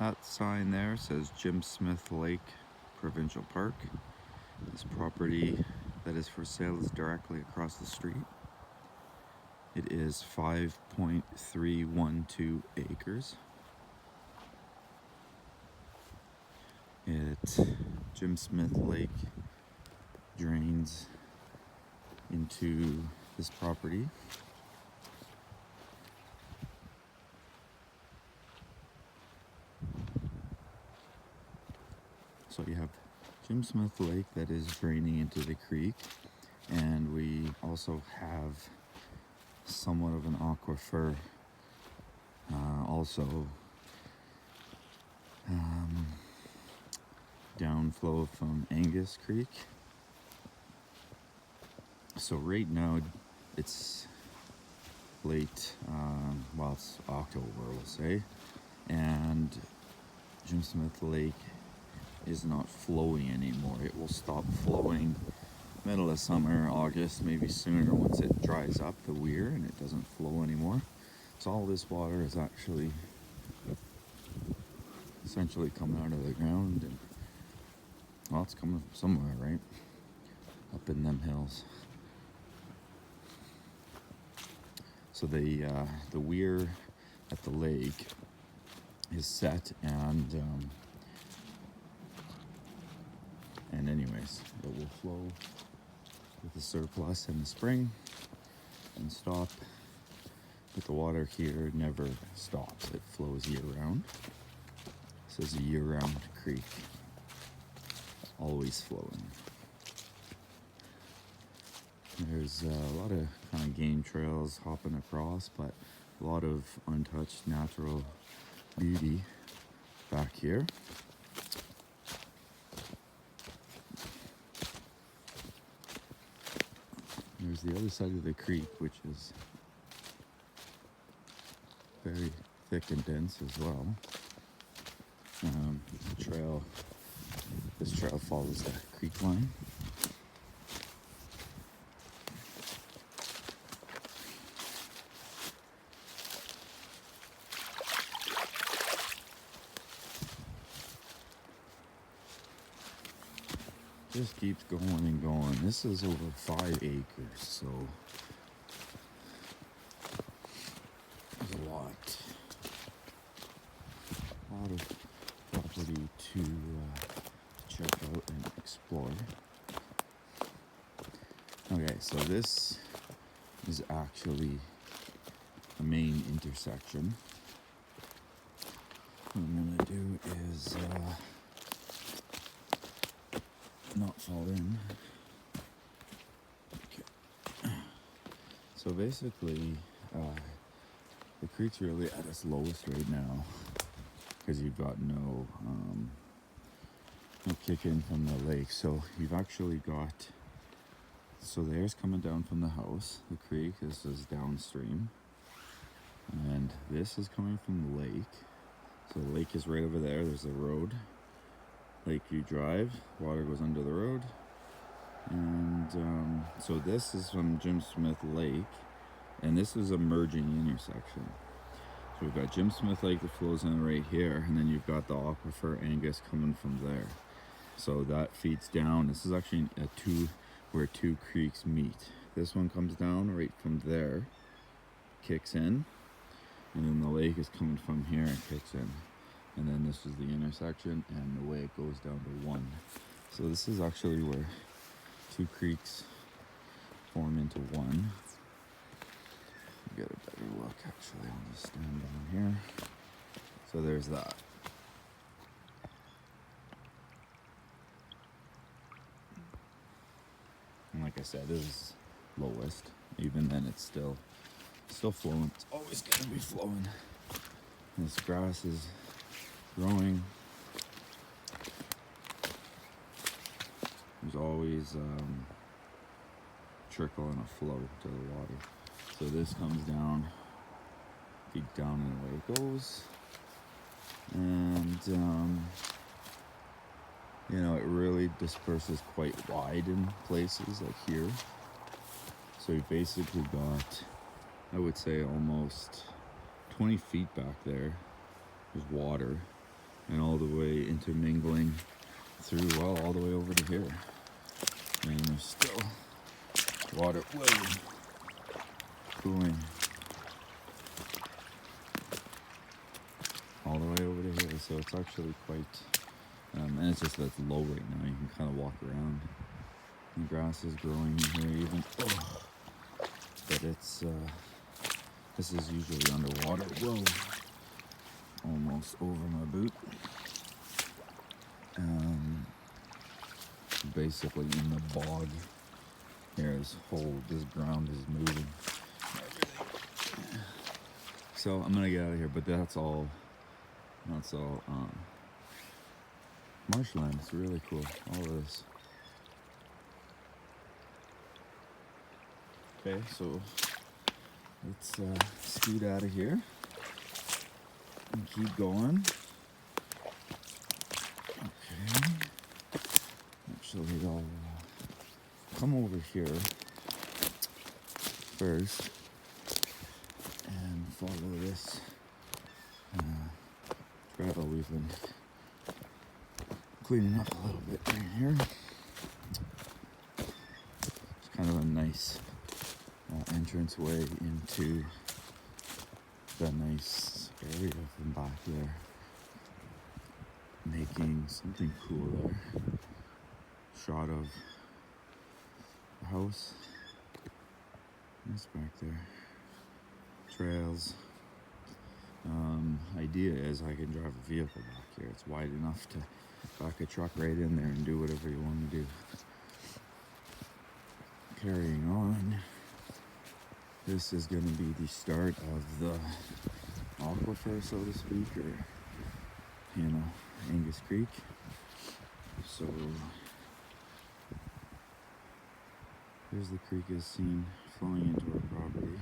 That sign there says Jimsmith Lake Provincial Park. This property that is for sale is directly across the street. It is 5.312 acres. Jimsmith Lake drains into this property. So you have Jimsmith Lake that is draining into the creek, and we also have somewhat of an aquifer also downflow from Angus Creek. So right now it's late, well, it's October, we'll say, and Jimsmith Lake is not flowing anymore. It will stop flowing middle of summer, August, maybe sooner, once it dries up the weir and it doesn't flow anymore. So all this water is actually essentially coming out of the ground, and well, it's coming from somewhere, right? Up in them hills. So the weir at the lake is set, and anyways, it will flow with the surplus in the spring and stop. But the water here never stops. It flows year-round. This is a year-round creek, always flowing. There's a lot of kind of game trails hopping across, but a lot of untouched natural beauty back here. There's the other side of the creek, which is very thick and dense as well. This trail follows the creek line. Just keeps going and going. This is over 5 acres, so there's a lot of property to check out and explore. Okay, so this is actually the main intersection. What I'm gonna do is not fall in. Okay. So basically, the creek's really at its lowest right now because you've got no kick in from the lake. So you've actually got, so the air's coming down from the house, the creek. This is downstream, and this is coming from the lake. So the lake is right over there. There's a road. Like you drive, water goes under the road, and so this is from Jimsmith Lake, and this is a merging intersection. So we've got Jimsmith Lake that flows in right here, and then you've got the aquifer Angus coming from there. So that feeds down. This is actually where two creeks meet. This one comes down right from there, kicks in, and then the lake is coming from here and kicks in. And then this is the intersection, and the way it goes down to one. So this is actually where two creeks form into one. Get a better look, actually. I'll just stand down here. So there's that. And like I said, this is lowest. Even then, it's still flowing. It's always gonna be flowing. This grass is growing. There's always trickle and a flow to the water. So this comes down, feeds down, and away it goes. And it really disperses quite wide in places like here. So you basically got, I would say, almost 20 feet back there. There's water. and all the way intermingling through, well, all the way over to here. And there's still water pooling all the way over to here. So it's actually quite, and it's just that it's low right now. You can kind of walk around. The grass is growing in here even, but it's, this is usually underwater. Whoa, almost over my boot. Basically in the bog. Here, this ground is moving. So I'm gonna get out of here, but that's all marshland. It's really cool, all of this. Okay, so let's scoot out of here and keep going. Okay. Actually, I'll come over here first and follow this trail we've been cleaning up a little bit right here. It's kind of a nice entrance way into the nice area from back there, making something cool there. Shot of the house. That's back there. Trails. Idea is I can drive a vehicle back here. It's wide enough to back a truck right in there and do whatever you want to do. Carrying on. This is going to be the start of the aquifer, so to speak, or, Angus Creek. So here's the creek is seen flowing into our property,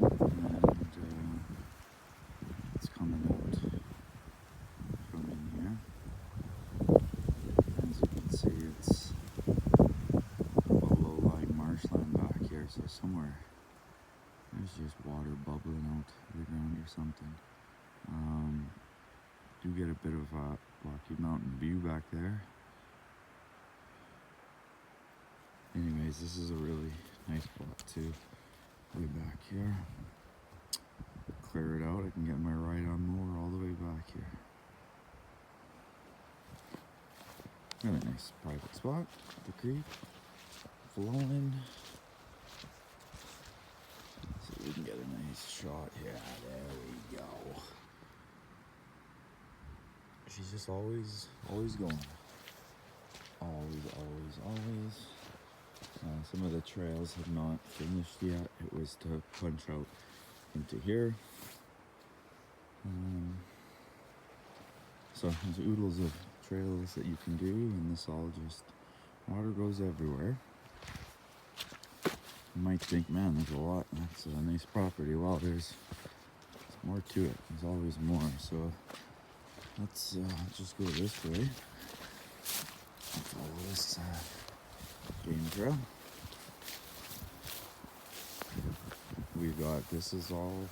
and it's coming out from in here. As you can see, it's a low-lying marshland back here, so somewhere there's just water bubbling out of the ground or something. Do get a bit of a Rocky Mountain view back there. Anyways, this is a really nice spot too. Way back here. Clear it out. I can get my ride-on mower all the way back here. Got a nice private spot. The creek flowing. So we can get a nice shot here. There we go. She's just always going. Always. Some of the trails have not finished yet. It was to punch out into here. So there's oodles of trails that you can do, and this all just, water goes everywhere. You might think, man, there's a lot, that's a nice property. Well, there's more to it. There's always more. So let's just go this way. Follow this game trail. We've got, this is all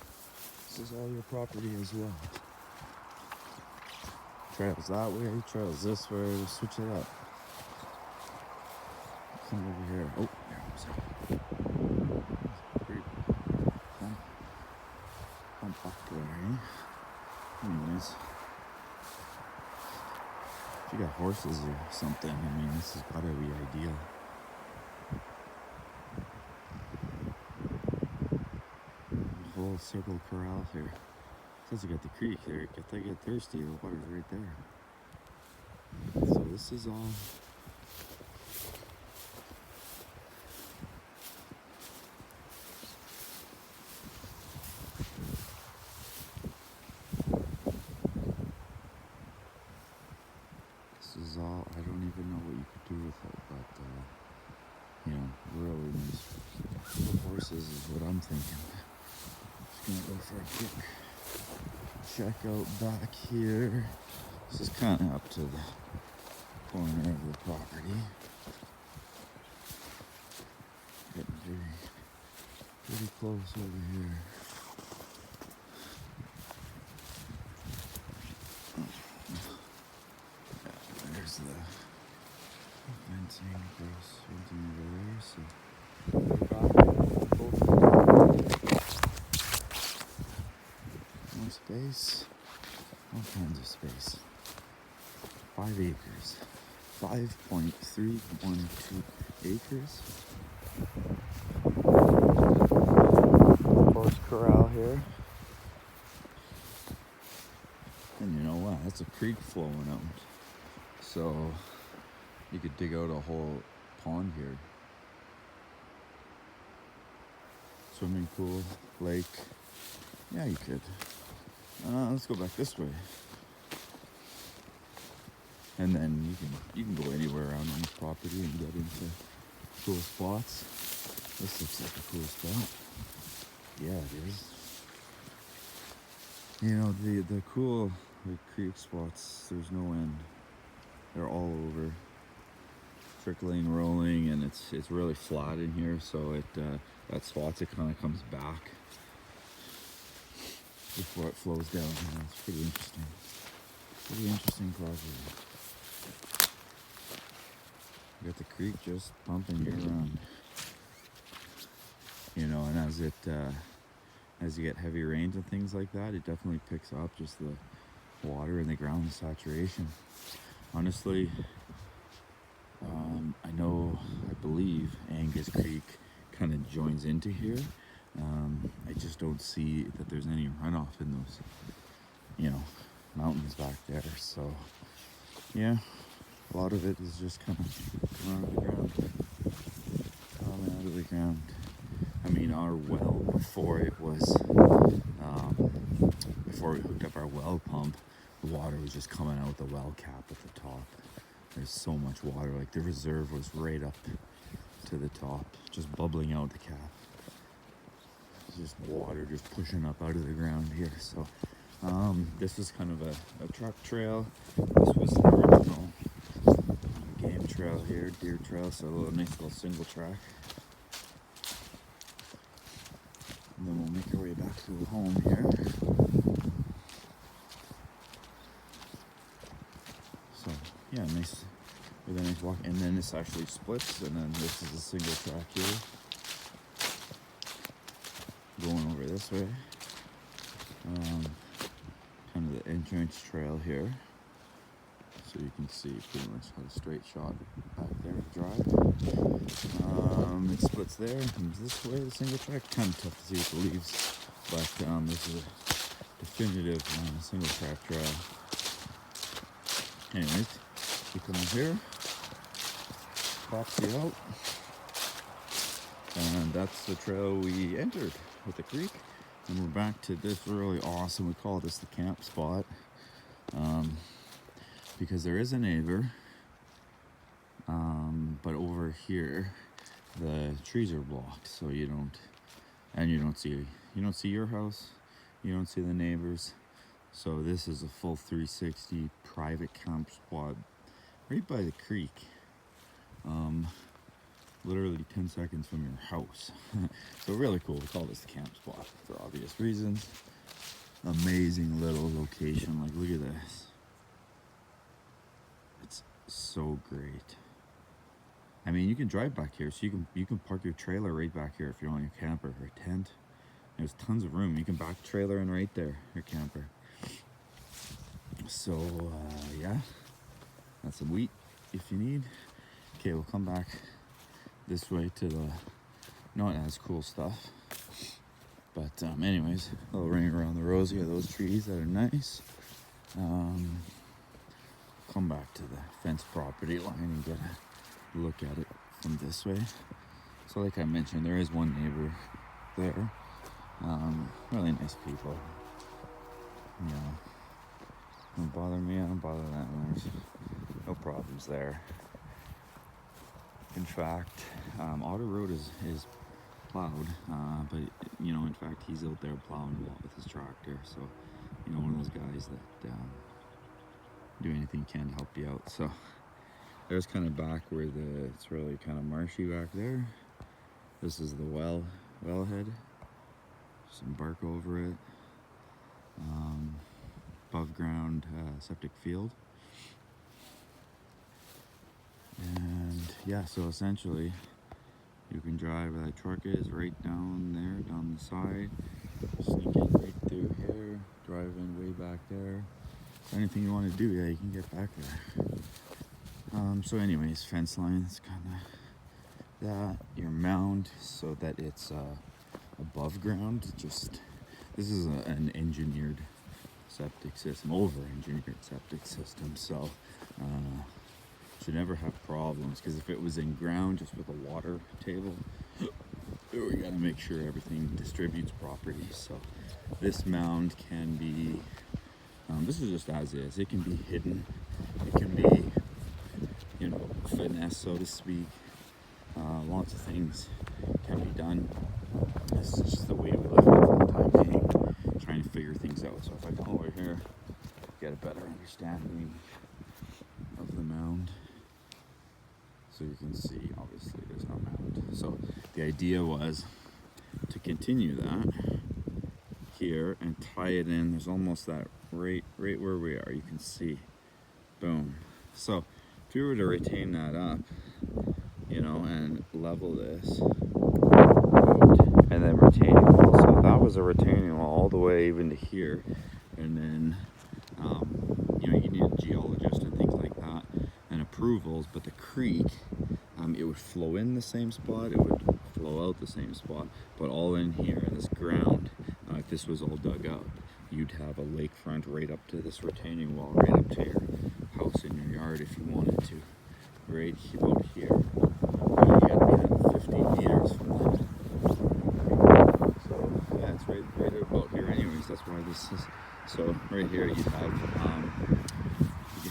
your property as well. Trails that way, trails this way, we'll switch it up. Come over here. Oh, there was a pretty pump up there. Anyways, if you got horses or something, I mean, this has got to be ideal. Whole circle corral here. Says you got the creek here. If they get thirsty, the water's right there. So this is all. This is all. I don't even know what you could do with it, but really nice. The horses is what I'm thinking. Gonna go for a quick check out back here. This is kind of up to the corner of the property. Getting pretty close over here. same goes over there, so more space, all kinds of space. 5 acres, 5.312 acres. Horse corral here. And you know what? That's a creek flowing out. So you could dig out a whole pond here. Swimming pool, lake. Yeah, you could. Let's go back this way. And then you can go anywhere around on this property and get into cool spots. This looks like a cool spot. Yeah, it is. You know, the cool creek spots, there's no end. They're all over. Trickling, rolling, and it's really flat in here, so that spots, it kind of comes back before it flows down. And it's pretty interesting. Pretty interesting property. You got the creek just pumping year round. You know, and as you get heavy rains and things like that, it definitely picks up just the water and the ground saturation. Honestly, I believe Angus Creek kind of joins into here. I just don't see that there's any runoff in those, you know, mountains back there. So, yeah, a lot of it is just kind of coming out of the ground. Coming out of the ground. I mean, our well, before we hooked up our well pump, the water was just coming out the well cap at the top. There's so much water, like the reserve was right up to the top, just bubbling out the cap. It's just water just pushing up out of the ground here. So this was kind of a truck trail. This was the original game trail here, deer trail, so a nice little single track. And then we'll make our way back to the home here. So yeah, nice, with a nice walk. And then this actually splits, and then this is a single track here, going over this way. Kind of the entrance trail here, so you can see pretty much how the straight shot back there drive. It splits there, comes this way, the single track. Kind of tough to see with the leaves, but this is a definitive single track trail. Anyways, you come in here, pops you out, and that's the trail we entered with the creek. And we're back to this really awesome, we call this the camp spot, because there is a neighbor, but over here the trees are blocked, so you don't see your house, you don't see the neighbors. So this is a full 360 private camp spot right by the creek, literally 10 seconds from your house. So really cool. We call this the camp spot for obvious reasons. Amazing little location. Like, look at this. It's so great. I mean, you can drive back here, so you can park your trailer right back here if you're on your camper or tent. There's tons of room. You can back trailer in right there, your camper. So yeah, that's some wheat if you need. Okay, we'll come back this way to the not as cool stuff, but anyways, a little ring around the rosy of those trees that are nice. Come back to the fenced property line and get a look at it from this way. So like I mentioned, there is one neighbor there. Really nice people. You know, don't bother me, I don't bother them. There's no problems there. In fact, Otter Road is plowed, but you know, in fact, he's out there plowing a lot with his tractor. So, you know, one of those guys that do anything he can to help you out. So there's kind of back where it's really kind of marshy back there. This is the wellhead. Some bark over it. Above ground septic field. And yeah, so essentially you can drive where that truck is right down there, down the side, sneak in right through here, drive in way back there. Anything you want to do, yeah, you can get back there. So anyways, fence line is kind of that. Your mound so that it's above ground. Just this is an engineered septic system, over-engineered septic system. So should never have problems, because if it was in ground just with a water table, we got to make sure everything distributes properly. So this mound can be, this is just as is. It can be hidden. It can be, you know, finesse, so to speak. Lots of things can be done. This is just the way we live for the time being, trying to figure things out. So if I come over here, get a better understanding of the mound. So you can see, obviously, there's no mound. So the idea was to continue that here and tie it in. There's almost that right where we are. You can see, boom. So if you were to retain that up, you know, and level this, and then retaining wall. So that was a retaining wall all the way even to here, and then you know, you need a geologist and things like that and approvals. But the creek, it would flow in the same spot, it would flow out the same spot, but all in here in this ground. If this was all dug up, you'd have a lakefront right up to this retaining wall, right up to your house in your yard if you wanted to. Right about here. You gotta be at 15 meters from that. So yeah, it's right about here. Anyways, that's why this is. So right here you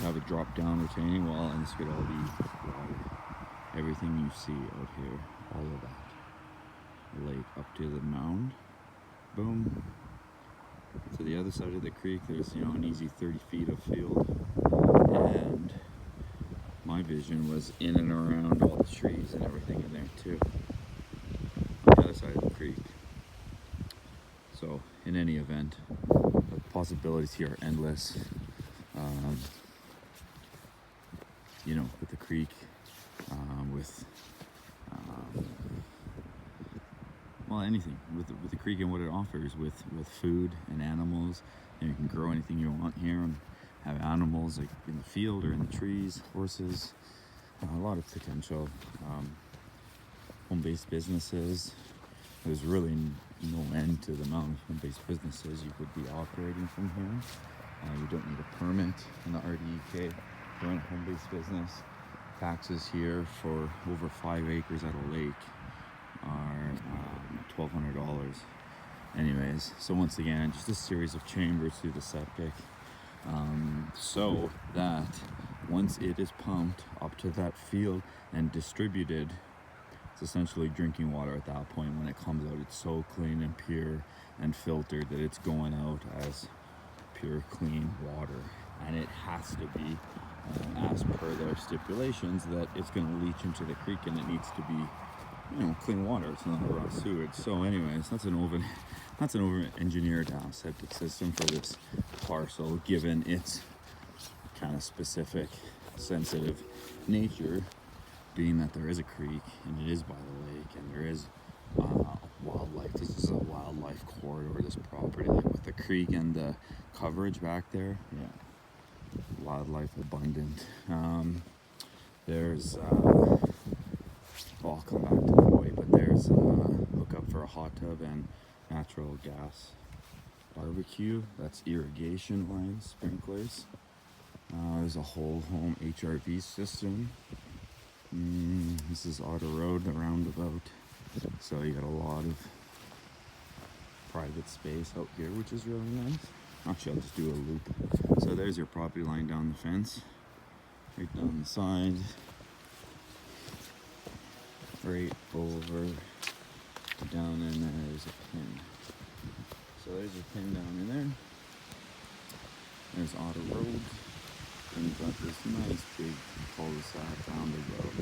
have a drop down retaining wall, and this could all be water. Everything you see out here, all of that. Lake up to the mound. Boom. To the other side of the creek, there's, you know, an easy 30 feet of field. And my vision was in and around all the trees and everything in there too. The other side of the creek. So in any event, the possibilities here are endless. You know, with the creek, with well, anything with the creek and what it offers with food and animals. And you can grow anything you want here and have animals like in the field or in the trees, horses. A lot of potential. Home-based businesses. There's really no end to the amount of home-based businesses you could be operating from here. You don't need a permit in the RDEK to run a home-based business. Taxes here for over 5 acres at a lake are $1,200. Anyways, so once again, just a series of chambers through the septic, so that once it is pumped up to that field and distributed, it's essentially drinking water at that point. When it comes out, it's so clean and pure and filtered that it's going out as pure, clean water. And it has to be, as per their stipulations, that it's going to leach into the creek, and it needs to be, you know, clean water. It's not raw sewage. So anyways, that's an over-engineered septic system for this parcel, given its kind of specific, sensitive nature, being that there is a creek and it is by the lake and there is wildlife. This is a wildlife corridor, this property, like with the creek and the coverage back there. Yeah, wildlife abundant. There's I'll come back to that way, but there's a hookup for a hot tub and natural gas barbecue. That's irrigation lines, sprinklers. There's a whole home HRV system. This is Otter Road, the roundabout. So you got a lot of private space out here, which is really nice. Actually, I'll just do a loop. So there's your property line down the fence, right down the side. Right over down in there, there's a pin. So there's a pin down in there. There's Otter Road. And you've got this nice big cul-de-sac down the road,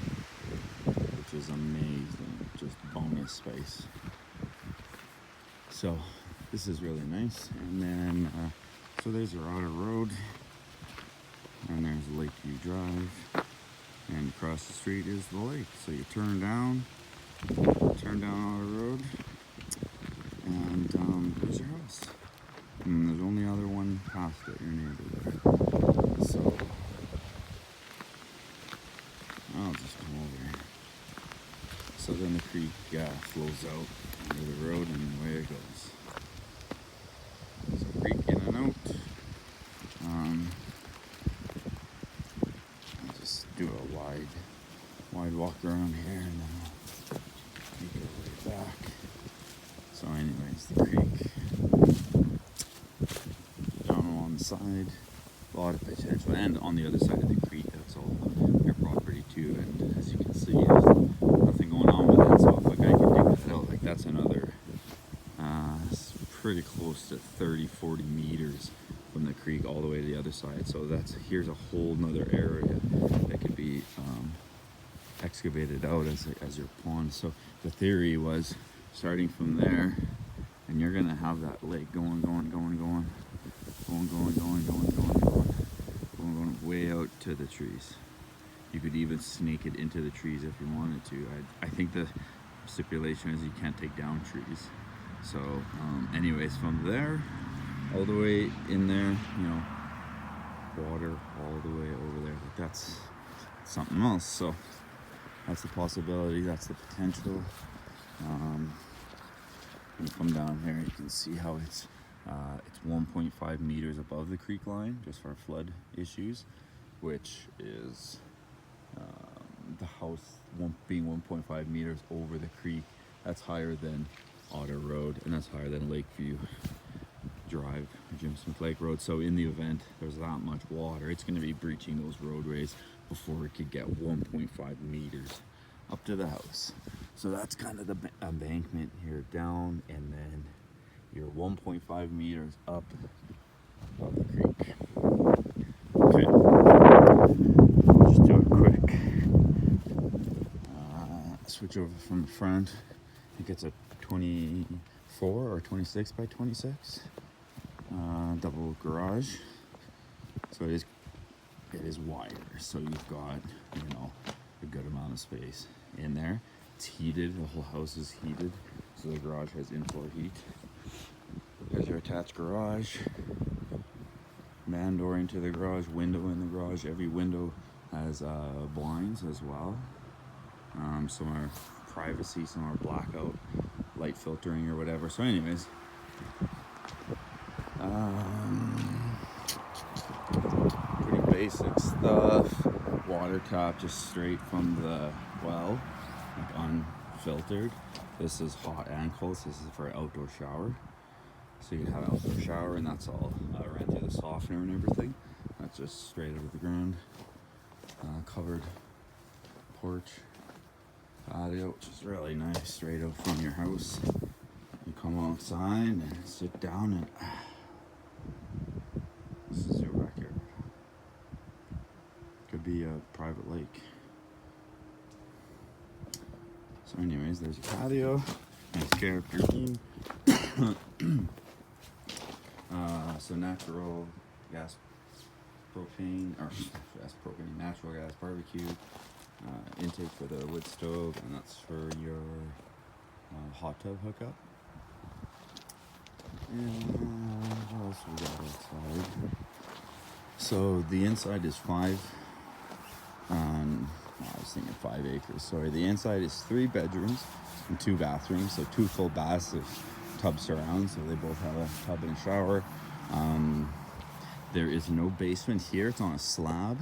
which is amazing. Just bonus space. So this is really nice. And then, so there's your Otter Road. And there's Lakeview Drive. and across the street is the lake. So you turn down Otter Road, and there's your house. And there's only other one past it, your neighbor there. So I'll just come over here. So then the creek flows out under the road, and away it goes. There's a creek in and out. I'll just do a wide walk around here, and then I'll make it way back. So anyways, the creek down along the side, a lot of potential, and on the other side of the creek, that's all your property too. And as you can see, there's nothing going on with it. So if like I can dig that out, like that's another, it's pretty close to 30-40 meters from the creek all the way to the other side. So here's a whole nother area that could be excavated out as your pond. So the theory was starting from there, and you're gonna have that lake going way out to the trees. You could even snake it into the trees if you wanted to. I think the stipulation is you can't take down trees. So anyways, from there all the way in there, you know, water all the way over there. Like that's something else. So that's the possibility, that's the potential. When you come down here, you can see how it's 1.5 meters above the creek line, just for flood issues, which is the house being 1.5 meters over the creek. That's higher than Otter Road, and that's higher than Lakeview Drive, Jimsmith Lake Road. So in the event there's that much water, it's going to be breaching those roadways before it could get 1.5 meters up to the house. So that's kind of the embankment here down, and then you're 1.5 meters up above the creek. Okay, just do a quick switch over from the front. I think it's a 24 or 26 by 26 double garage. So it is wider, so you've got, you know, a good amount of space in there. It's heated, the whole house is heated, so the garage has in-floor heat. There's your attached garage, man door into the garage, window in the garage. Every window has blinds as well. Some are privacy, some are blackout, light filtering or whatever. So anyways, pretty basic stuff. Water tap just straight from the well, like unfiltered. This is hot and cold, so this is for an outdoor shower. So you can have an outdoor shower, and that's all ran through the softener and everything. That's just straight out of the ground. Covered porch, patio, which is really nice, straight out from your house. You come outside and sit down, and this is your backyard. Could be a private lake. So anyways, there's a patio, nice character theme. So natural gas propane, or natural gas barbecue, intake for the wood stove, and that's for your hot tub hookup. And what else we got outside? So the inside is I was thinking 5 acres. Sorry, the inside is 3 bedrooms and 2 bathrooms, so 2 full baths of tub surround, so they both have a tub and a shower. There is no basement here. It's on a slab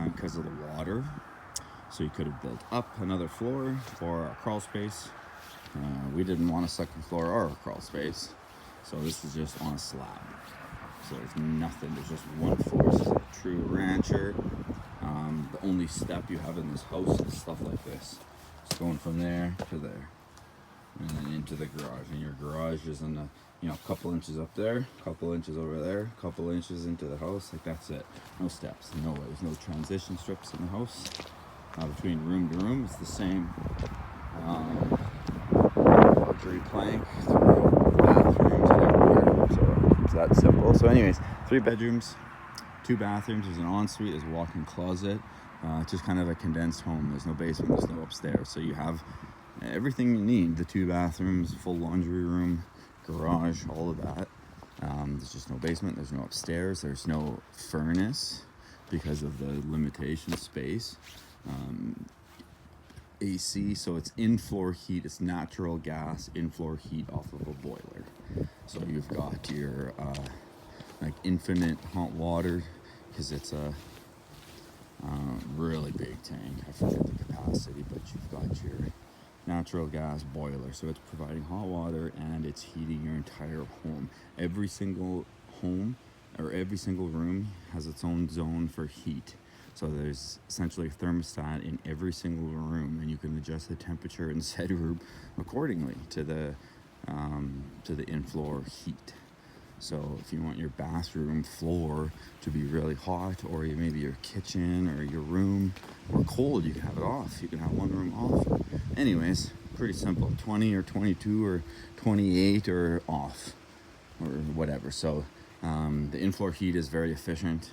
because of the water. So you could have built up another floor for a crawl space. We didn't want a second floor or a crawl space, so this is just on a slab. So there's nothing. There's just one floor. This is a true rancher. The only step you have in this house is stuff like this. It's going from there to there, and then into the garage. And your garage is in a couple inches up there, couple inches over there, couple inches into the house. Like that's it. No steps. No way. There's no transition strips in the house. Between room to room, it's the same luxury plank throughout the bathrooms and everywhere. So it's that simple. So anyways, 3 bedrooms, 2 bathrooms. There's an ensuite. There's a walk-in closet. just kind of a condensed home. There's no basement, there's no upstairs. So you have everything you need. The 2 bathrooms, full laundry room, garage, all of that. There's just no basement, there's no upstairs, there's no furnace because of the limitation space. AC, so it's in-floor heat, it's natural gas in-floor heat off of a boiler. So you've got your like infinite hot water, because it's a really big tank. I forget the capacity, but you've got your natural gas boiler, so it's providing hot water and it's heating your entire home. Every single home or every single room has its own zone for heat. So there's essentially a thermostat in every single room, and you can adjust the temperature in said room accordingly to the in-floor heat. So if you want your bathroom floor to be really hot, or maybe your kitchen or your room or cold, you can have it off. You can have one room off. Anyways, pretty simple. 20 or 22 or 28 or off or whatever. So the in-floor heat is very efficient,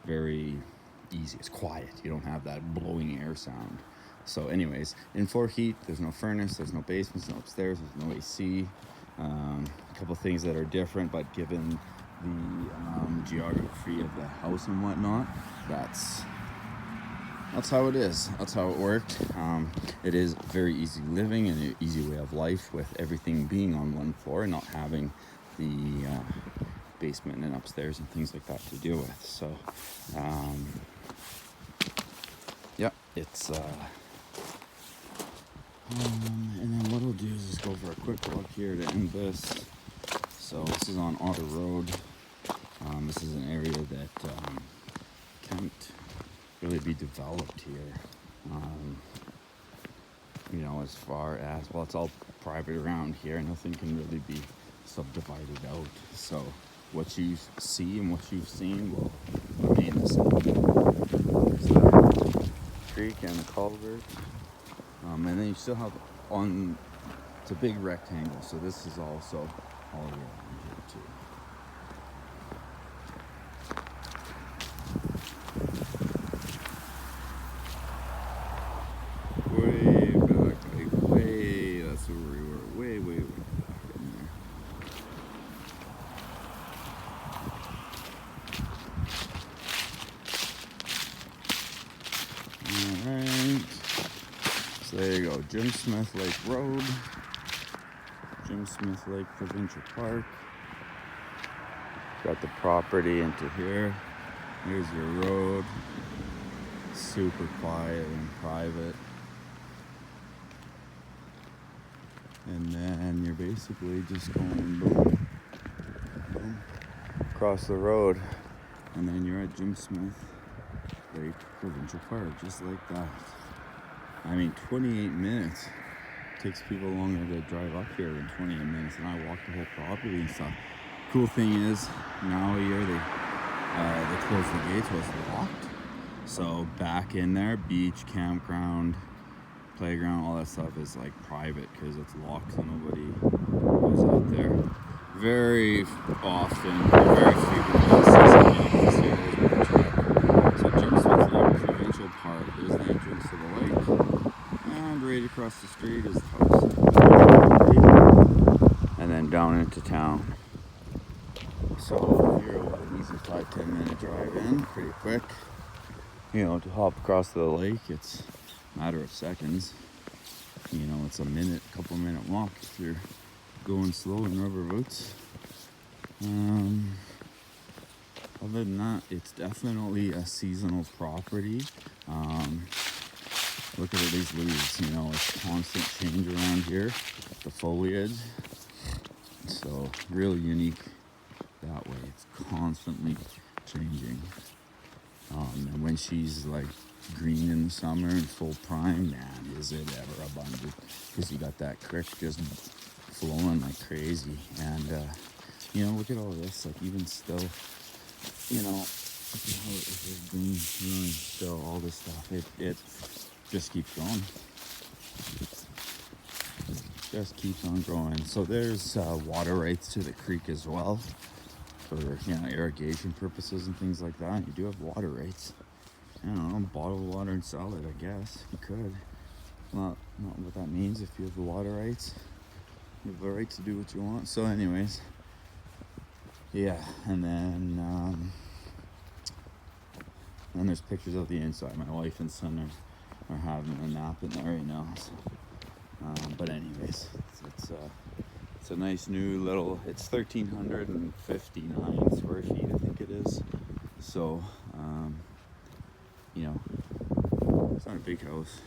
very easy. It's quiet. You don't have that blowing air sound. So anyways, in-floor heat, there's no furnace, there's no basements, no upstairs, there's no AC. A couple things that are different, but given the geography of the house and whatnot, that's how it is. That's how it worked. It is very easy living and an easy way of life, with everything being on one floor and not having the basement and upstairs and things like that to deal with. So yeah, it's and then what I'll do is just go for a quick look here to end this. So this is on Otter Road. This is an area that can't really be developed here. You know, as far as, well, it's all private around here. Nothing can really be subdivided out. So what you see and what you've seen will remain the same. There's the creek and the culvert. And then you still have it's a big rectangle, so this is also all around here too. Way back, like way, that's where we were, way back in there. Alright. So there you go, Jimsmith Lake Road, Jimsmith Lake Provincial Park. Got the property into here. Here's your road. Super quiet and private. And then you're basically just going boom, boom, across the road. And then you're at Jimsmith Lake Provincial Park, just like that. I mean, 28 minutes. Takes people longer to drive up here than 28 minutes, and I walked the whole property and stuff. Cool thing is, now here they closed the gates, was locked. So back in there, beach, campground, playground, all that stuff is like private because it's locked, so nobody goes out there. Very often, very frequently, so Jimsmith Lake Provincial Park is the entrance to the lake. And right across the street is the house. And then down into town. So here, an easy 5-10 minute drive in, pretty quick. You know, to hop across the lake, it's a matter of seconds. You know, it's a couple minute walk if you're going slow in rubber boots. Other than that, it's definitely a seasonal property. Look at these leaves, you know, it's constant change around here, the foliage. So really unique that way, it's constantly changing. And when she's like green in the summer and full prime, man, is it ever abundant, because you got that creek just flowing like crazy. And you know, look at all this, like even still, you know, look at how it is green, really still, all this stuff, it just keeps going. Just keeps on growing. So there's water rights to the creek as well, for, you know, irrigation purposes and things like that. You do have water rights. I don't know, bottle water and sell it, I guess. You could. Not what that means. If you have the water rights, you have the right to do what you want. So anyways, yeah, and then there's pictures of the inside. My wife and son are having a nap in there right now. So, but anyways, it's a nice new little, it's 1,359 square feet, I think it is. So, you know, it's not a big house.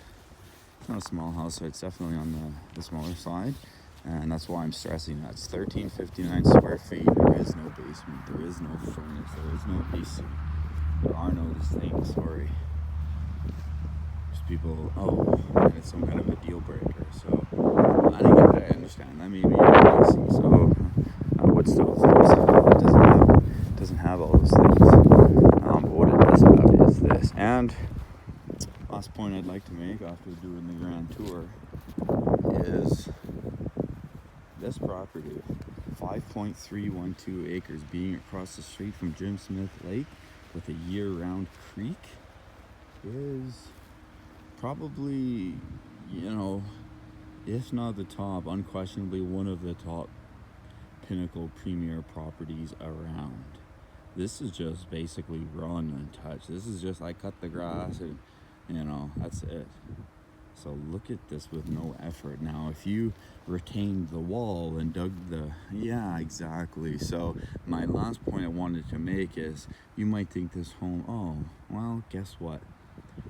It's not a small house, so it's definitely on the smaller side. And that's why I'm stressing that. It's 1,359 square feet. There is no basement. There is no furnace. There is no AC. There are no these things. Sorry. There's people, it's some kind of a deal breaker. So I think I understand that. Maybe AC. So wood stove doesn't have all those things. But what it does have is this. And last point I'd like to make after doing the grand tour is this property, 5.312 acres, being across the street from Jimsmith Lake with a year-round creek, is probably, if not the top, unquestionably one of the top pinnacle premier properties around. This is just basically raw and untouched. This is just, I cut the grass and that's it. So look at this with no effort. Now, if you retained the wall and dug yeah, exactly. So my last point I wanted to make is, you might think this home, well, guess what?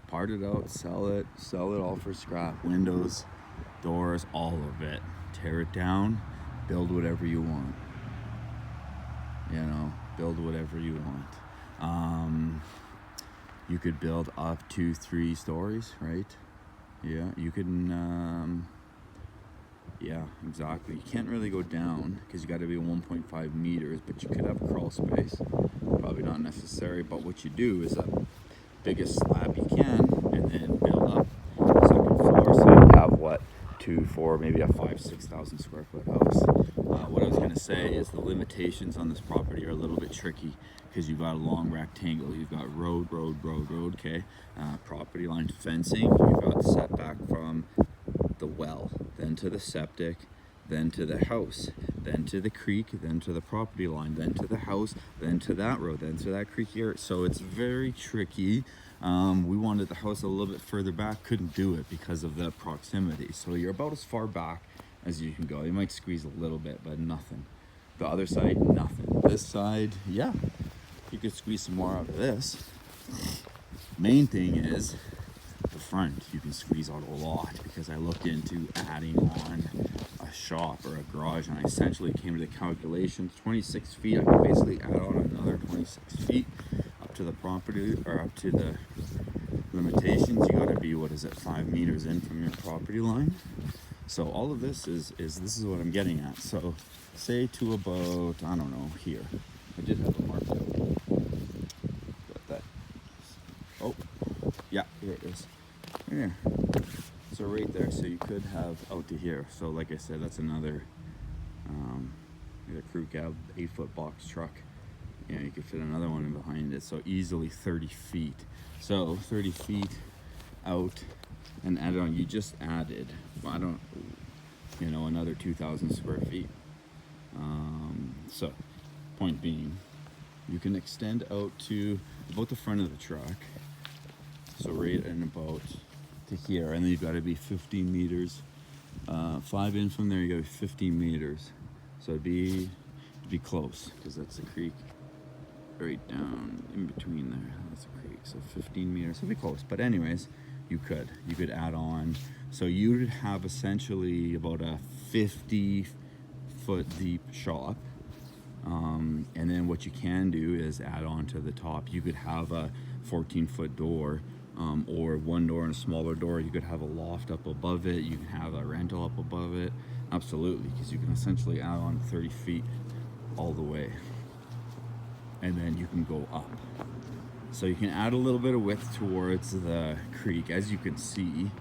Part it out, sell it all for scrap. Windows, doors, all of it. Tear it down, build whatever you want. Build whatever you want. You could build up to 3 stories, right? Yeah, you can, yeah, exactly. You can't really go down because you got to be 1.5 meters, but you could have crawl space. Probably not necessary, but what you do is the biggest slab you can and then build up second floor, so you have 2, 4, maybe a 5,000-6,000 square foot house. What I was going to say is the limitations on this property are a little bit tricky because you've got a long rectangle. You've got road, okay? Property line fencing. You've got the setback from the well, then to the septic, then to the house, then to the creek, then to the property line, then to the house, then to that road, then to that creek here. So it's very tricky. We wanted the house a little bit further back, couldn't do it because of the proximity. So you're about as far back as you can go. You might squeeze a little bit, but nothing. The other side, nothing. This side, yeah, you could squeeze some more out of this. Main thing is the front. You can squeeze out a lot because I looked into adding on a shop or a garage, and I essentially came to the calculations, 26 feet. I can basically add on another 26 feet up to the property, or up to the limitations. You got to be, 5 meters in from your property line. So all of this is this is what I'm getting at. So say to about, I don't know, here. I did have it marked out. Got that. Oh, yeah, here it is. Here. So right there. So you could have out to here. So like I said, that's another crew cab 8-foot box truck. You could fit another one in behind it. So easily 30 feet. So 30 feet out and add on. You just added, another 2,000 square feet. So point being, you can extend out to about the front of the truck. So right and about to here, and then you've got to be 15 meters. 5 in from there, you got to be 15 meters. So it'd be close because that's the creek right down in between there. That's a creek, so 15 meters. It'd be close, but anyways, you could add on. So you would have essentially about a 50-foot deep shop. And then what you can do is add on to the top. You could have a 14-foot door, or one door and a smaller door. You could have a loft up above it. You can have a rental up above it. Absolutely, because you can essentially add on 30 feet all the way. And then you can go up. So you can add a little bit of width towards the creek. As you can see,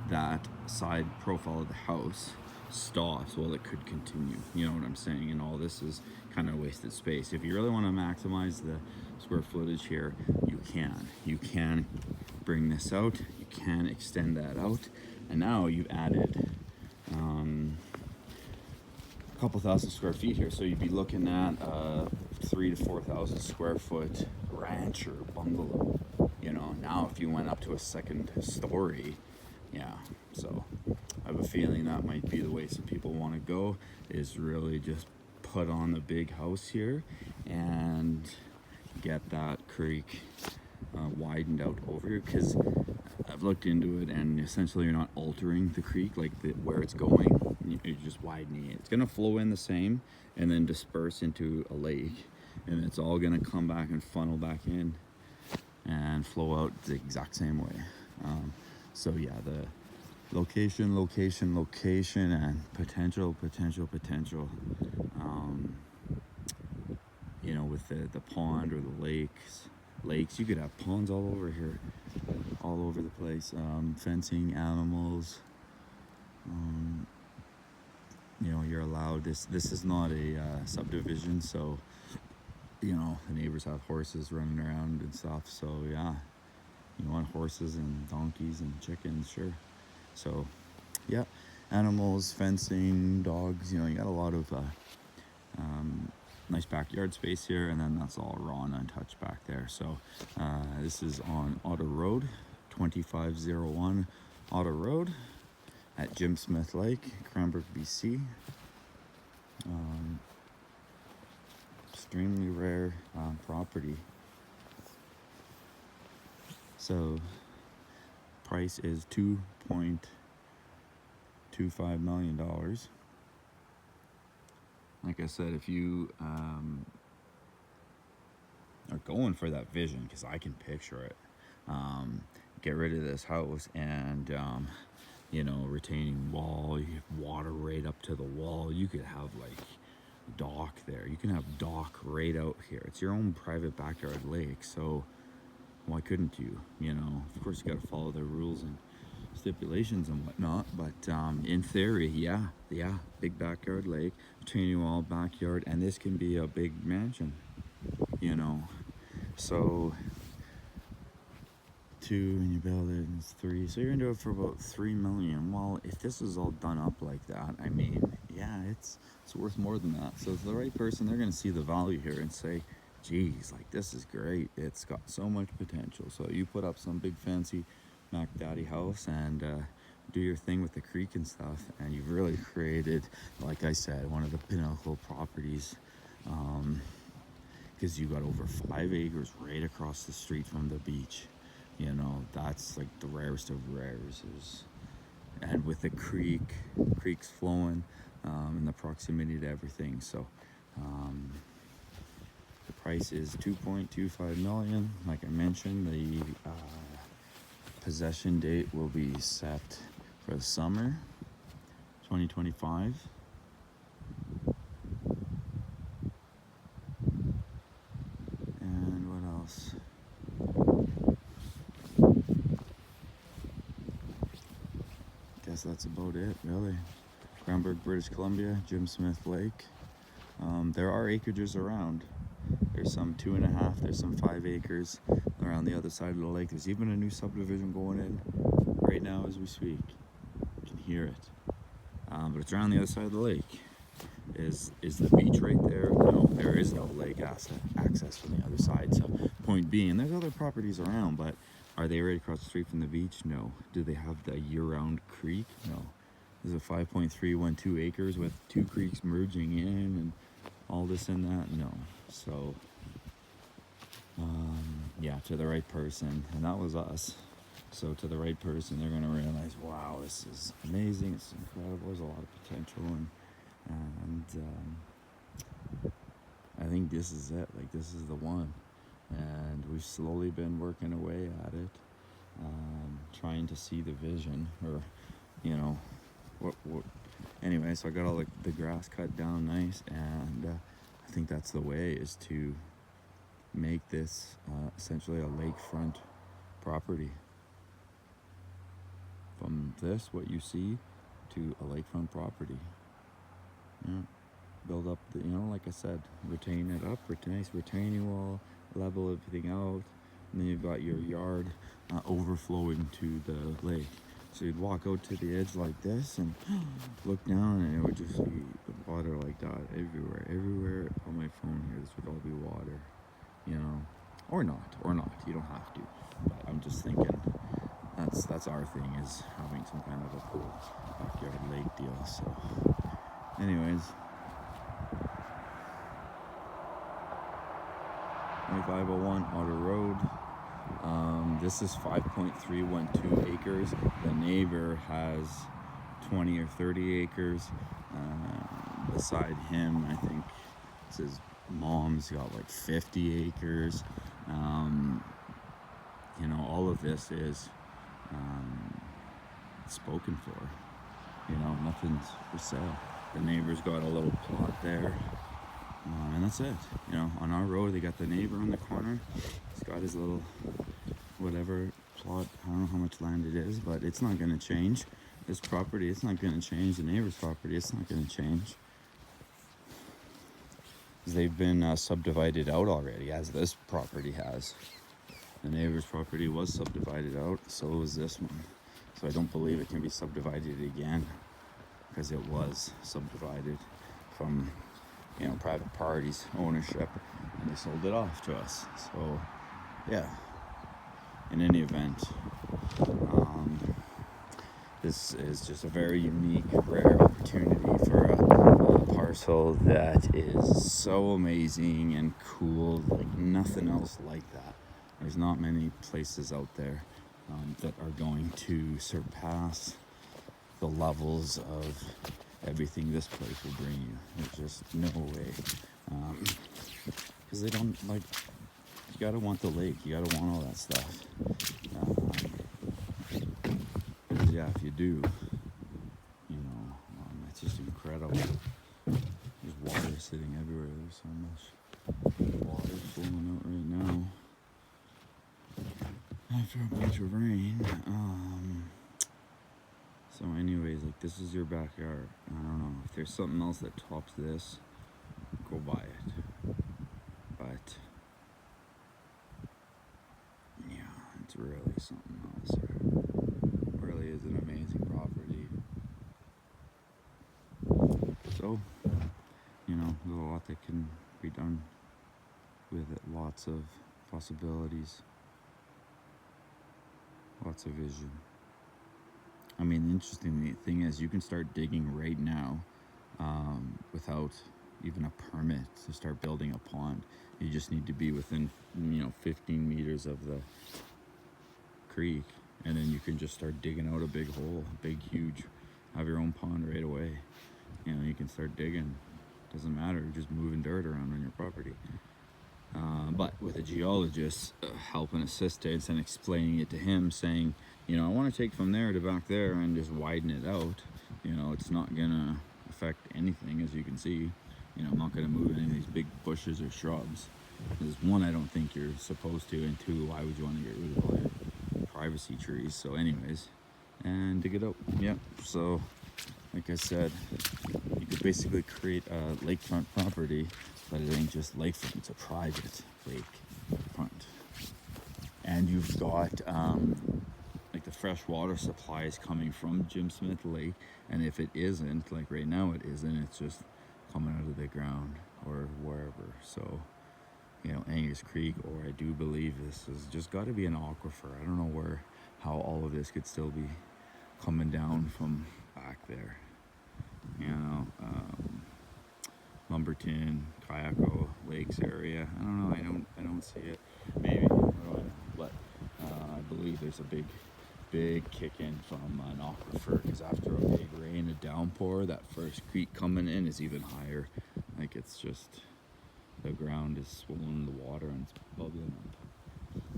that side profile of the house stops. Well, it could continue. You know what I'm saying? And all this is kind of wasted space. If you really want to maximize the square footage here, you can bring this out, you can extend that out, and now you've added a couple thousand square feet here. So you'd be looking at 3,000 to 4,000 square foot ranch or bungalow. You know, now if you went up to a second story, yeah. So I have a feeling that might be the way some people want to go, is really just put on the big house here and get that creek widened out over here, because I've looked into it, and essentially you're not altering the creek, like where it's going, you're just widening it. It's going to flow in the same and then disperse into a lake, and it's all going to come back and funnel back in and flow out the exact same way. So yeah, the location, and potential. You know, with the pond or the lakes, you could have ponds all over here, all over the place. Fencing, animals. You know, you're allowed this. This is not a subdivision, so you know the neighbors have horses running around and stuff. So yeah, you want horses and donkeys and chickens, sure. So yeah, animals, fencing, dogs. You know, you got a lot of nice backyard space here, and then that's all raw and untouched back there. So this is on Otter Road, 2501 Otter Road at Jimsmith Lake, Cranbrook BC. Extremely rare property. So price is $2.25 million. Like I said, if you are going for that vision, because I can picture it, get rid of this house and you know, retaining wall, you have water right up to the wall. You could have like dock there. You can have dock right out here. It's your own private backyard lake, so why couldn't you? You know, of course you got to follow the rules and stipulations and whatnot, but in theory, yeah, big backyard lake, retaining wall, backyard, and this can be a big mansion, you know. So 2 and you build it, and it's 3, so you're into it for about 3 million. Well, if this is all done up like that, I mean, yeah, it's worth more than that. So if the right person, they're going to see the value here and say, geez, like, this is great, it's got so much potential. So you put up some big fancy Mac Daddy house and do your thing with the creek and stuff, and you've really created, like I said, one of the pinnacle properties, because you got over 5 acres right across the street from the beach. You know, that's like the rarest of rares. And with the creeks flowing, and the proximity to everything. So the price is $2.25 million. Like I mentioned, the possession date will be set for the summer 2025. And what else? Guess that's about it, really. Cranbrook, British Columbia, Jimsmith Lake. There are acreages around. There's some 2.5, there's some 5 acres around the other side of the lake. There's even a new subdivision going in right now as we speak. You can hear it. But it's around the other side of the lake. Is the beach right there? No, there is no lake access from the other side. So point being, there's other properties around, but are they right across the street from the beach? No. Do they have the year-round creek? No. There's a 5.312 acres with 2 creeks merging in and all this and that? No. So yeah, to the right person, and that was us. So to the right person, they're going to realize, wow, this is amazing, it's incredible, there's a lot of potential, and I think this is it, like, this is the one. And we've slowly been working away at it, trying to see the vision, or, you know, what anyway, so I got all the grass cut down nice, and I think that's the way, is to make this essentially a lakefront property. From this, what you see, to a lakefront property. Yeah. Build up the, you know, like I said, retain it up, nice retaining wall, level everything out, and then you've got your yard overflowing to the lake. So you'd walk out to the edge like this and look down, and it would just be the water like that everywhere. Everywhere on my phone here, this would all be water, you know, or not. You don't have to. But I'm just thinking that's our thing, is having some kind of a cool backyard lake deal. So, anyways, 2501 Otter Road. This is 5.312 acres. The neighbor has 20 or 30 acres. Beside him, I think it's his mom's got like 50 acres. You know, all of this is spoken for. You know, nothing's for sale. The neighbor's got a little plot there. And that's it. You know, on our road, they got the neighbor on the corner. He's got his little whatever plot. I don't know how much land it is, but it's not going to change. This property, it's not going to change. The neighbor's property, it's not going to change. They've been subdivided out already, as this property has. The neighbor's property was subdivided out, so was this one. So I don't believe it can be subdivided again, because it was subdivided from, you know, private parties' ownership, and they sold it off to us. So, yeah. In any event, this is just a very unique, rare opportunity for a parcel that is so amazing and cool, like nothing else like that. There's not many places out there that are going to surpass the levels of everything this place will bring you. There's just no way. Because they don't, like, you gotta want the lake, you gotta want all that stuff. Yeah, if you do, you know, it's just incredible. There's water sitting everywhere. There's so much water flowing out right now after a bunch of rain. So anyways, like, this is your backyard. I don't know if there's something else that tops this, go buy it. But yeah, it's really something else. It really is an amazing property. So, you know, there's a lot that can be done with it. Lots of possibilities, lots of vision. I mean, the interesting thing is you can start digging right now without even a permit to start building a pond. You just need to be within, you know, 15 meters of the creek, and then you can just start digging out a big hole, big, huge, have your own pond right away. You know, you can start digging. Doesn't matter, just moving dirt around on your property. But with a geologist help and assistance and explaining it to him, saying, you know, I want to take from there to back there and just widen it out. You know, it's not gonna affect anything, as you can see. You know, I'm not gonna move any of these big bushes or shrubs. Because one, I don't think you're supposed to, and two, why would you want to get rid of all your privacy trees? So anyways, and dig it out. Yep. So like I said, you could basically create a lakefront property, but it ain't just lakefront, it's a private lakefront. And you've got like the fresh water supply is coming from Jimsmith Lake, and if it isn't, like right now it isn't, it's just coming out of the ground or wherever. So, you know, Angus Creek, or I do believe this has just got to be an aquifer. I don't know how all of this could still be coming down from back there. You know, Lumberton, Kayako Lakes area. I don't know. I don't see it. Maybe, but I believe there's a big kick in from an aquifer, because after a big rain, a downpour, that first creek coming in is even higher. Like, it's just, the ground is swollen, the water, and it's bubbling up.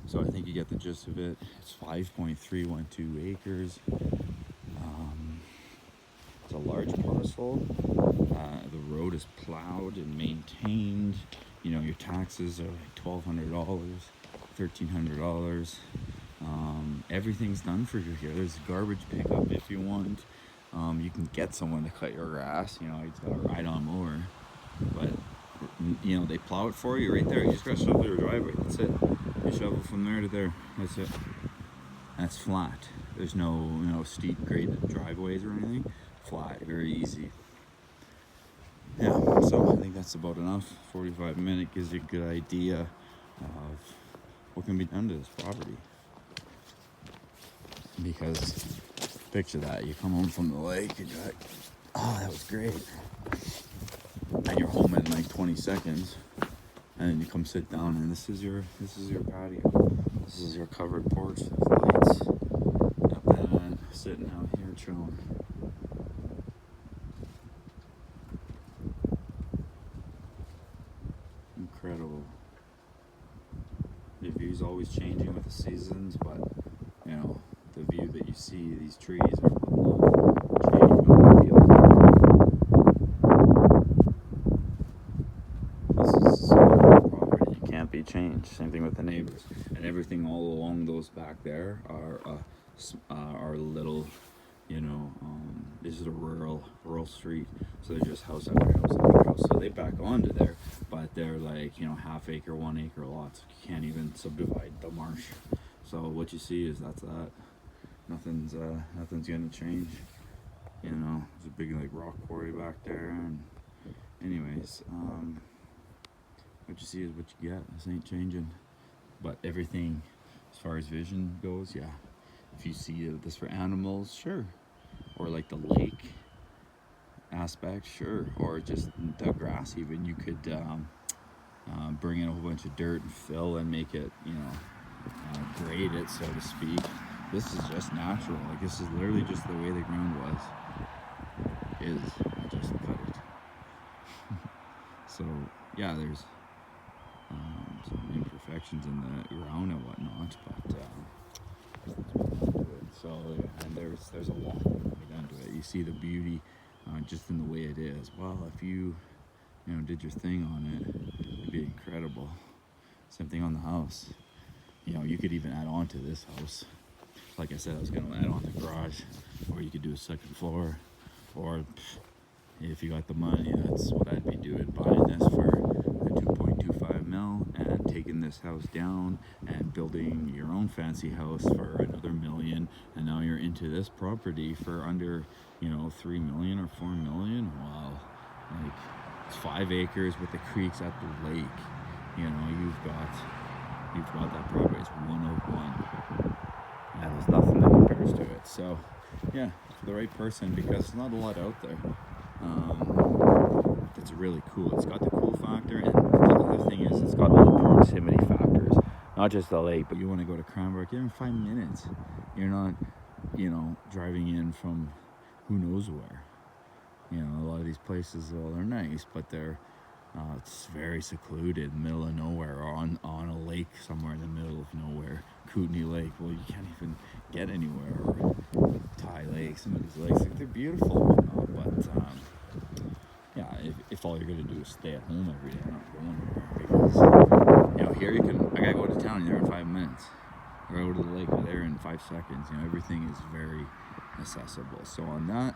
So I think you get the gist of it. It's 5.312 acres. It's a large parcel. The road is plowed and maintained. You know, your taxes are like $1,200, $1,300. Everything's done for you here. There's garbage pickup if you want. You can get someone to cut your grass. You know, you just gotta ride on mower. But you know, they plow it for you right there. You just gotta shovel your driveway. That's it. You shovel from there to there. That's it. That's flat. There's no, you know, steep graded driveways or anything. Flat, very easy. Yeah, so I think that's about enough. 45 minutes gives you a good idea of what can be done to this property. Because picture that, you come home from the lake and you're like, oh, that was great. And you're home in like 20 seconds. And then you come sit down and this is your patio. This is your covered porch with lights. And sitting out here chilling. Incredible. The view's always changing with the seasons, but you know, the view that you see, these trees are change with the field. This is property, it can't be changed. Same thing with the neighbors. And everything all along those back there are little, you know, this is a rural street, so they're just house after house after house. So they back onto there, but they're like, you know, half acre, 1 acre lots. You can't even subdivide the marsh. So what you see is that's that. Nothing's gonna change. You know, there's a big like rock quarry back there, and anyways, what you see is what you get. This ain't changing. But everything, as far as vision goes, yeah. If you see this for animals, sure. Or like the lake aspect, sure. Or just the grass even. You could bring in a whole bunch of dirt and fill and make it, you know, grade it, so to speak. This is just natural. Like, this is literally just the way the ground was. I just cut it. So, yeah, there's some imperfections in the ground and whatnot, but so, and there's a lot done to it. You see the beauty just in the way it is. Well, if you know, did your thing on it, it'd be incredible. Same thing on the house. You know, you could even add on to this house. Like I said, I was going to add on the garage, or you could do a second floor, or if you got the money, that's what I'd be doing, buying this for a 2.25 mil and taking this house down and building your own fancy house for another $1 million, and now you're into this property for under, you know, 3 million or 4 million. Wow. Like, it's 5 acres with the creeks at the lake. You know, you've got that property. It's 1 of 1. And there's nothing that compares to it. So, yeah, for the right person, because there's not a lot out there. It's really cool. It's got the cool factor, and the other thing is it's got all the proximity factors. Not just the lake, but you want to go to Cranbrook, you're in 5 minutes. You're not, you know, driving in from who knows where. You know, a lot of these places, well, they're nice, but they're it's very secluded, middle of nowhere, or on a lake somewhere in the middle of nowhere. Kootenai Lake, well, you can't even get anywhere. Or Thai Lake, some of these lakes, like, they're beautiful, but yeah, if all you're gonna do is stay at home every day, not going anywhere, because, you know, here I gotta go to town, you're there in 5 minutes. Or go to the lake, you're there in 5 seconds. You know, everything is very accessible. So on that,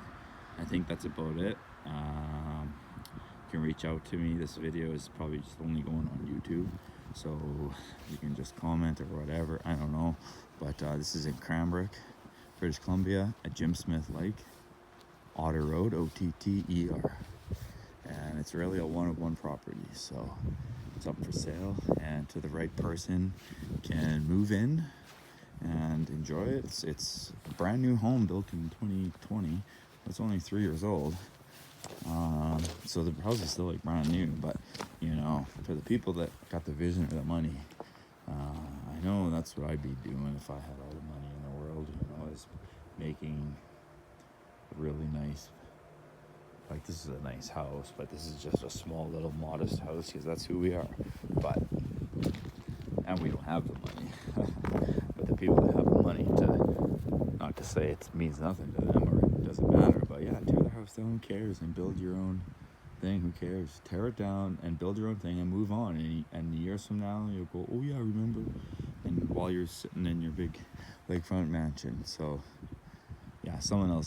I think that's about it. You can reach out to me. This video is probably just only going on YouTube, so you can just comment or whatever. I don't know, but this is in Cranbrook, British Columbia, at Jimsmith Lake, Otter Road, Otter, and it's really a 1 of 1 property. So it's up for sale, and to the right person can move in and enjoy it. It's a brand new home built in 2020. It's only 3 years old. So the house is still like brand new, but you know, for the people that got the vision or the money, I know that's what I'd be doing if I had all the money in the world, you know, is making a really nice, like, this is a nice house, but this is just a small little modest house because that's who we are. But, and we don't have the money, but the people that have the money, to not to say it means nothing to them or it doesn't matter, but yeah, tear the house down, who cares, and build your own thing, who cares? Tear it down and build your own thing and move on, and years from now you'll go, oh yeah, remember, and while you're sitting in your big lakefront mansion. So yeah, someone will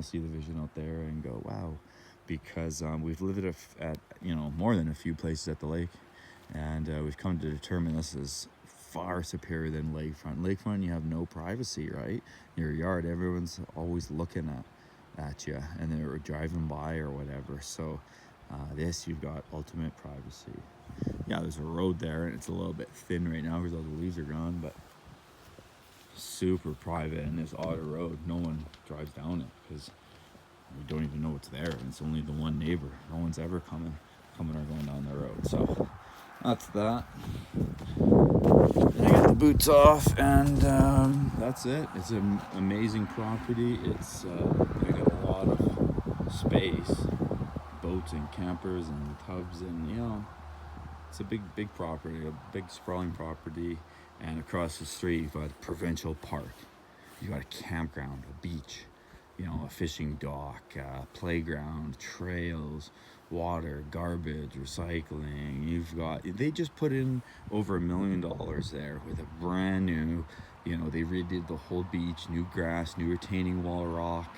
see the vision out there and go, wow, because we've lived at you know, more than a few places at the lake, and we've come to determine this is far superior than lakefront. Lakefront, you have no privacy, right? Your yard, everyone's always looking at you, and they're driving by or whatever. So this, you've got ultimate privacy. Yeah, there's a road there, and it's a little bit thin right now because all the leaves are gone, but super private. And this Otter road, no one drives down it because we don't even know it's there, and it's only the one neighbor. No one's ever coming or going down the road. So that's that. Then I get the boots off, and that's it. It's an amazing property. It's I got a lot of space, boats and campers and tubs, and you know, it's a big property, a big sprawling property. And across the street, you've got a provincial park. You've got a campground, a beach, you know, a fishing dock, playground, trails, water, garbage, recycling. You've got, they just put in over $1 million there with a brand new, you know, they redid the whole beach, new grass, new retaining wall rock,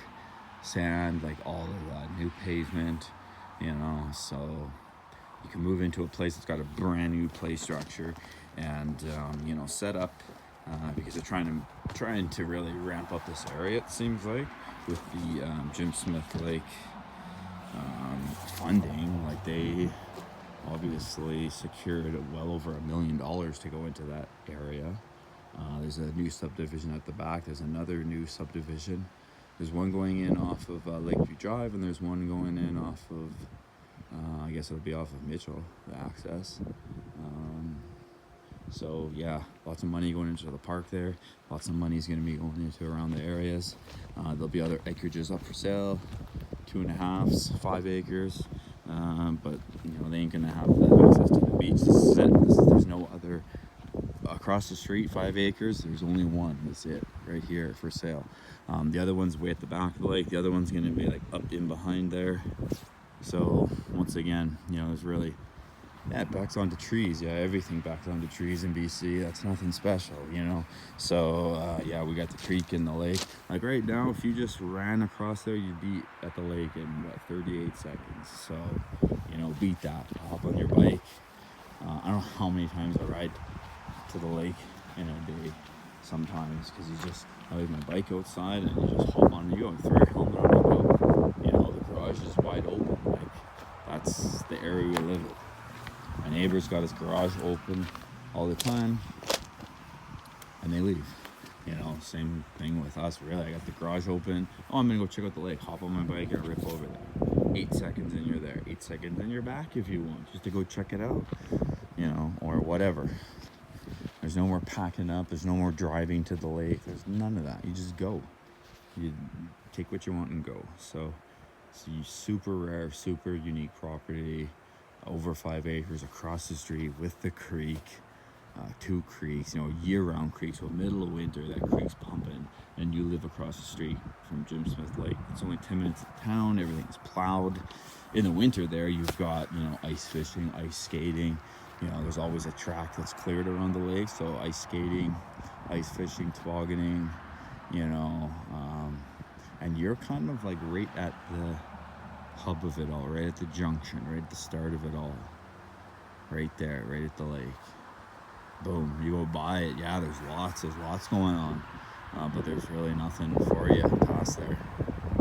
sand, like all of that, new pavement, you know. So you can move into a place that's got a brand new play structure, and you know, set up because they're trying to really ramp up this area, it seems like, with the Jimsmith Lake funding. Like, they obviously secured well over $1 million to go into that area. There's a new subdivision at the back. There's another new subdivision. There's one going in off of Lakeview Drive, and there's one going in off of I guess it'll be off of Mitchell, the access. So yeah, lots of money going into the park there. Lots of money is going to be going into around the areas. There'll be other acreages up for sale, 2.5s, 5 acres. But you know, they ain't going to have the access to the beach. This is it. There's no other across the street. 5 acres. There's only one. That's it, right here for sale. The other one's way at the back of the lake. The other one's going to be like up in behind there. So once again, you know, there's really, yeah, it backs onto trees. Yeah, everything backs onto trees in BC. That's nothing special, you know. So yeah, we got the creek and the lake. Like right now, if you just ran across there, you'd be at the lake in what, 38 seconds. So, you know, beat that. Hop on your bike. I don't know how many times I ride to the lake in a day. Sometimes, because I leave my bike outside and you just hop on and you go and throw your helmet on and go. You know, the garage is wide open. Like, that's the area we live in. My neighbor's got his garage open all the time, and they leave. You know, same thing with us, really. I got the garage open. Oh, I'm gonna go check out the lake. Hop on my bike and rip over there. 8 seconds and you're there. 8 seconds and you're back if you want, just to go check it out. You know, or whatever. There's no more packing up. There's no more driving to the lake. There's none of that. You just go. You take what you want and go. So it's a super rare, super unique property. Over 5 acres across the street with the creek. 2 creeks, you know, year-round creek. So middle of winter, that creek's pumping, and you live across the street from Jimsmith Lake. It's only 10 minutes to town. Everything's plowed. In the winter there, you've got, you know, ice fishing, ice skating. You know, there's always a track that's cleared around the lake, so ice skating, ice fishing, tobogganing, you know, and you're kind of like right at the hub of it all, right at the junction, right at the start of it all, right there, right at the lake. Boom, you go by it, yeah, there's lots going on, but there's really nothing for you past there.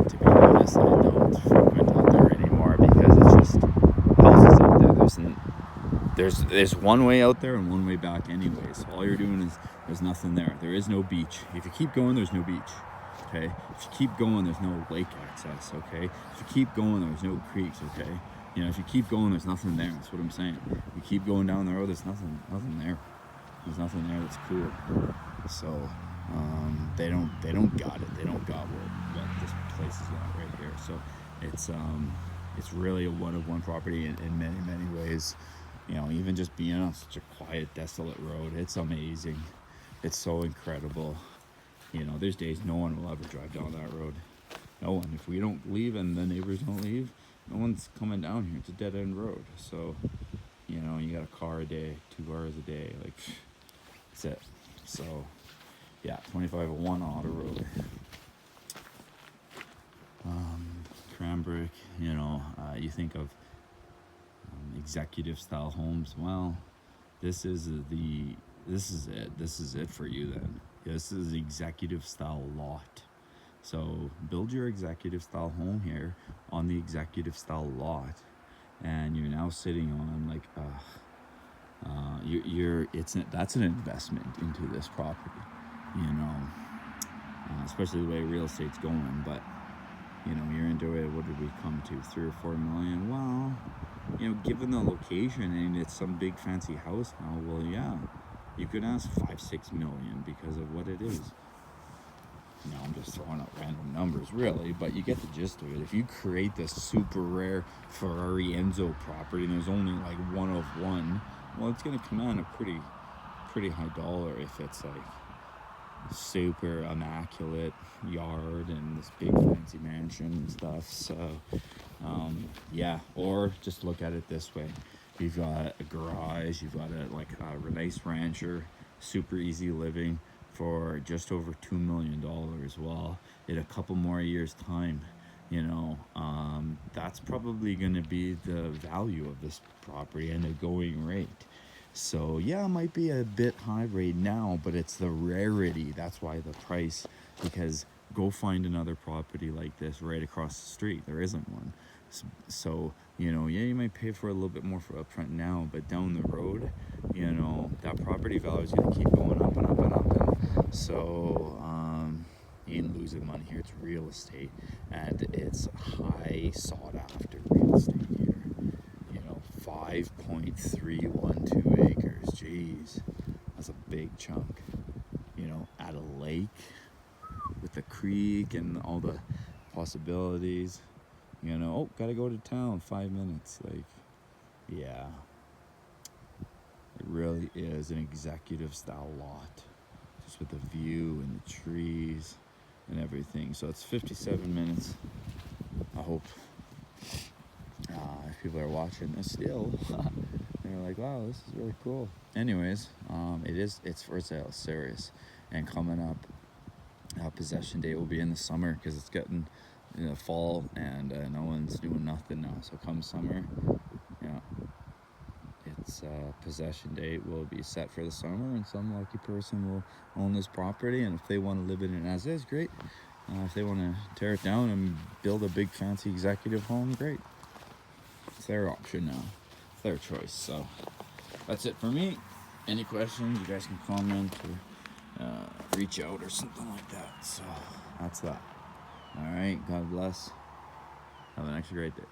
To be honest, I don't frequent out there anymore because it's just houses out there. There's one way out there and one way back anyway, so all you're doing is, there's nothing there. There is no beach. If you keep going, there's no beach. Okay, if you keep going, there's no lake access. Okay, if you keep going, there's no creeks. Okay, you know, if you keep going, there's nothing there. That's what I'm saying. If you keep going down the road, there's nothing there. There's nothing there that's cool. So they don't got it. They don't got what this place is at right here. So it's really a one-of-one property in many ways. You know, even just being on such a quiet, desolate road, it's amazing. It's so incredible. You know, there's days no one will ever drive down that road. No one. If we don't leave and the neighbors don't leave, no one's coming down here. It's a dead-end road. So, you know, you got a car a day, 2 cars a day. Like, that's it. So, yeah, 2501 Otter Road. Cranbrook, you know, you think of executive style homes. Well, this is it. This is it for you then. This is executive style lot. So build your executive style home here on the executive style lot, and you're now sitting on like that's an investment into this property, you know, especially the way real estate's going. But you know, you're into it. What did we come to? 3 or 4 million. Well, you know, given the location and it's some big fancy house now, well, yeah, you could ask 5-6 million because of what it is. You know, I'm just throwing out random numbers, really, but you get the gist of it. If you create this super rare Ferrari Enzo property and there's only like one of one, well, it's going to command a pretty high dollar if it's like super immaculate yard and this big fancy mansion and stuff. So yeah, or just look at it this way. You've got a garage, you've got a nice rancher, super easy living for just over $2 million. Well, in a couple more years time, you know, that's probably going to be the value of this property and the going rate. So yeah, it might be a bit high right now, but it's the rarity. That's why the price, because go find another property like this right across the street. There isn't one. So, you know, yeah, you might pay for a little bit more for upfront now, but down the road, you know, that property value is going to keep going up and up and up. And so, you ain't losing money here. It's real estate, and it's high sought after real estate here. 5.312 acres. Jeez, that's a big chunk. You know, at a lake with the creek and all the possibilities. You know, oh, gotta go to town, 5 minutes. Like, yeah, it really is an executive style lot, just with the view and the trees and everything. So it's 57 minutes. I hope if people are watching this still, they're like, wow, this is really cool. Anyways, it's for sale, serious. And coming up, possession date will be in the summer, because it's getting fall, and no one's doing nothing now. So come summer, yeah, it's possession date will be set for the summer, and some lucky person will own this property. And if they want to live in it as is, great. If they want to tear it down and build a big fancy executive home, great. It's their option now. It's their choice. So that's it for me. Any questions, you guys can comment or reach out or something like that. So that's that. All right. God bless. Have an extra great day.